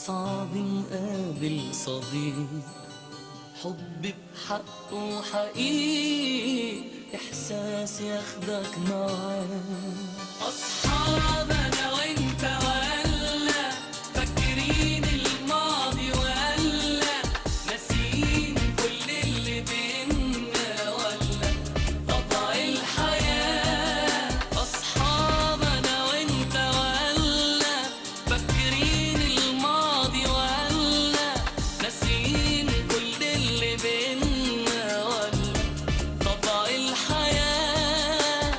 صعب نقابل صديق حب بحقه حقيقي، إحساس ياخدك معاه. أصحاب أنا وإنت ولا فاكرين الماضي ولا ناسيين كل اللي بينا ولا طبع الحياة. أصحاب أنا وإنت ولا فاكرين الماضي ولا ناسيين كل اللي بينا ولا طبع الحياة.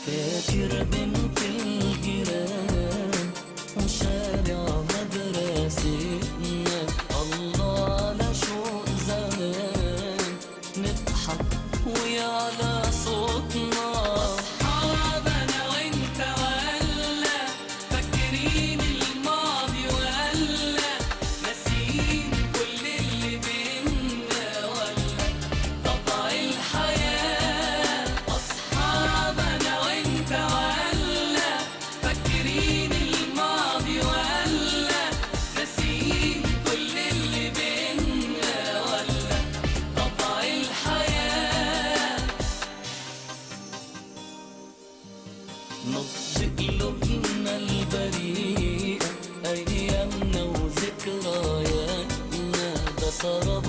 فاكر بنت الجيران وشارع مدرستنا، الله على شوق زمان نضحك ويعلى صوتنا. أصحاب أنا وإنت ولا فاكرين الماضي ولا ناسيين كل اللي بينا ولا طبع الحياة. أصحاب أنا وإنت ولا فاكرين الماضي ولا ناسيين كل اللي بينا ولا طبع الحياة. نبض قلوبنا البريئة، أيامنا وذكرياتنا ده سراب